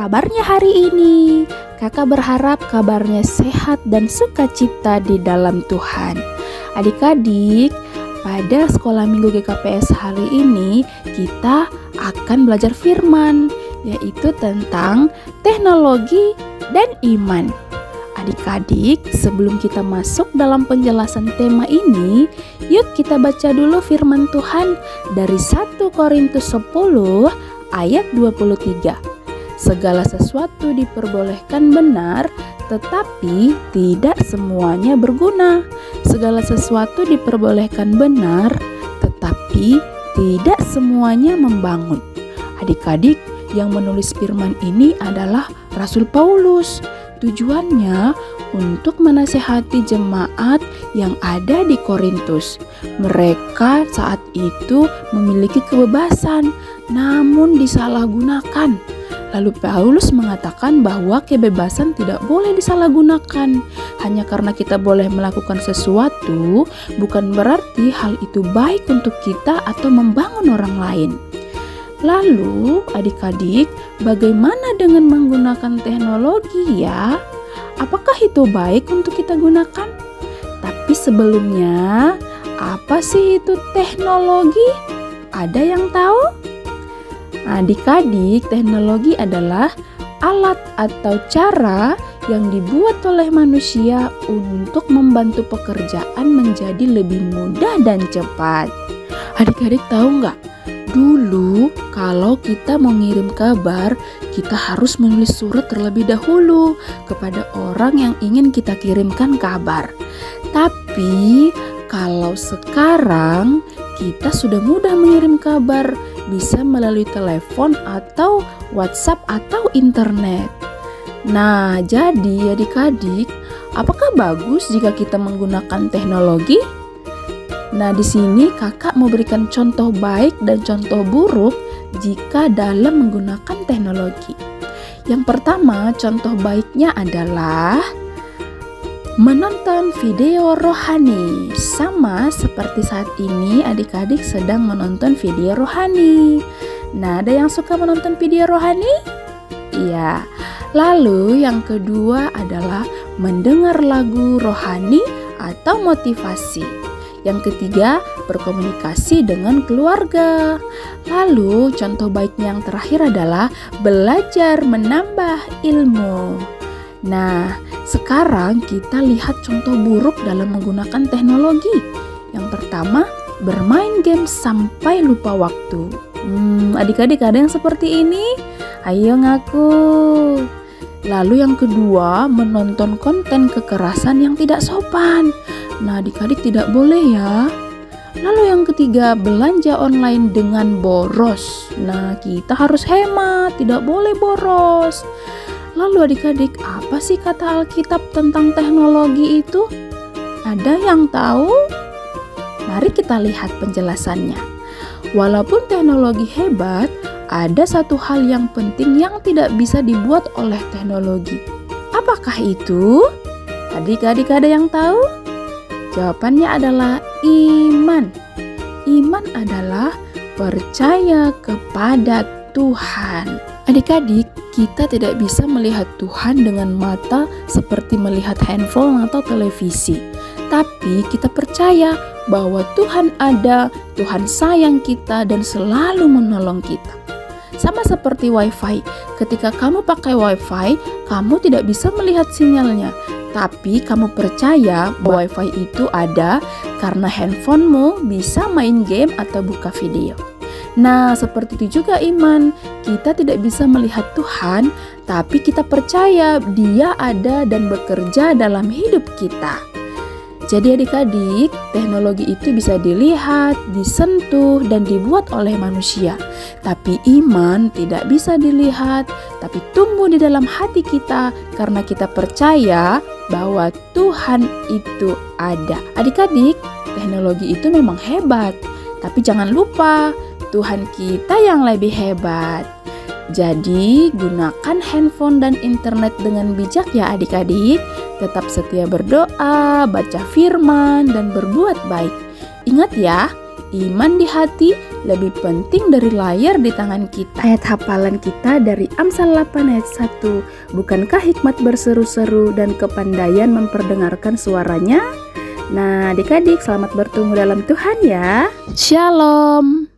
kabarnya hari ini? Kakak berharap kabarnya sehat dan sukacita di dalam Tuhan. Adik-adik, pada sekolah minggu GKPS hari ini kita akan belajar firman, yaitu tentang teknologi dan iman. Adik-adik, sebelum kita masuk dalam penjelasan tema ini, yuk kita baca dulu firman Tuhan dari 1 Korintus 10 ayat 23. Segala sesuatu diperbolehkan benar, tetapi tidak semuanya berguna. Segala sesuatu diperbolehkan benar, tetapi tidak semuanya membangun. Adik-adik, yang menulis firman ini adalah Rasul Paulus. Tujuannya untuk menasehati jemaat yang ada di Korintus. Mereka saat itu memiliki kebebasan, namun disalahgunakan. Lalu Paulus mengatakan bahwa kebebasan tidak boleh disalahgunakan. Hanya karena kita boleh melakukan sesuatu, bukan berarti hal itu baik untuk kita atau membangun orang lain. Lalu adik-adik, bagaimana dengan menggunakan teknologi ya? Apakah itu baik untuk kita gunakan? Tapi sebelumnya, apa sih itu teknologi? Ada yang tahu? Adik-adik, teknologi adalah alat atau cara yang dibuat oleh manusia untuk membantu pekerjaan menjadi lebih mudah dan cepat. Adik-adik tahu nggak? Dulu kalau kita mau ngirim kabar, kita harus menulis surat terlebih dahulu kepada orang yang ingin kita kirimkan kabar. Tapi kalau sekarang kita sudah mudah mengirim kabar, bisa melalui telepon atau WhatsApp atau internet. Nah, jadi adik-adik, apakah bagus jika kita menggunakan teknologi? Nah, di sini kakak mau berikan contoh baik dan contoh buruk jika dalam menggunakan teknologi. Yang pertama, contoh baiknya adalah menonton video rohani. Sama seperti saat ini adik-adik sedang menonton video rohani. Nah, ada yang suka menonton video rohani? Iya. Lalu yang kedua adalah mendengar lagu rohani atau motivasi. Yang ketiga, berkomunikasi dengan keluarga. Lalu, contoh baiknya yang terakhir adalah belajar menambah ilmu. Nah, sekarang kita lihat contoh buruk dalam menggunakan teknologi. Yang pertama, bermain game sampai lupa waktu. Adik-adik ada yang seperti ini? Ayo ngaku. Lalu yang kedua, menonton konten kekerasan yang tidak sopan. Nah, adik-adik tidak boleh ya. Lalu yang ketiga, belanja online dengan boros. Nah, kita harus hemat, tidak boleh boros. Lalu adik-adik, apa sih kata Alkitab tentang teknologi itu? Ada yang tahu? Mari kita lihat penjelasannya. Walaupun teknologi hebat, ada satu hal yang penting yang tidak bisa dibuat oleh teknologi. Apakah itu? Adik-adik ada yang tahu? Jawabannya adalah iman. Iman adalah percaya kepada Tuhan. Adik-adik, kita tidak bisa melihat Tuhan dengan mata seperti melihat handphone atau televisi. Tapi kita percaya bahwa Tuhan ada, Tuhan sayang kita dan selalu menolong kita. Sama seperti WiFi, ketika kamu pakai WiFi, kamu tidak bisa melihat sinyalnya. Tapi kamu percaya bahwa WiFi itu ada karena handphonemu bisa main game atau buka video. Nah, seperti itu juga iman. Kita tidak bisa melihat Tuhan, tapi kita percaya Dia ada dan bekerja dalam hidup kita. Jadi adik-adik, teknologi itu bisa dilihat, disentuh, dan dibuat oleh manusia. Tapi iman tidak bisa dilihat, tapi tumbuh di dalam hati kita karena kita percaya bahwa Tuhan itu ada. Adik-adik, teknologi itu memang hebat, tapi jangan lupa Tuhan kita yang lebih hebat. Jadi, gunakan handphone dan internet dengan bijak ya adik-adik. Tetap setia berdoa, baca firman, dan berbuat baik. Ingat ya, iman di hati lebih penting dari layar di tangan kita. Ayat hafalan kita dari Amsal 8 ayat 1. Bukankah hikmat berseru-seru dan kepandaian memperdengarkan suaranya? Nah, adik-adik selamat bertumbuh dalam Tuhan ya. Shalom.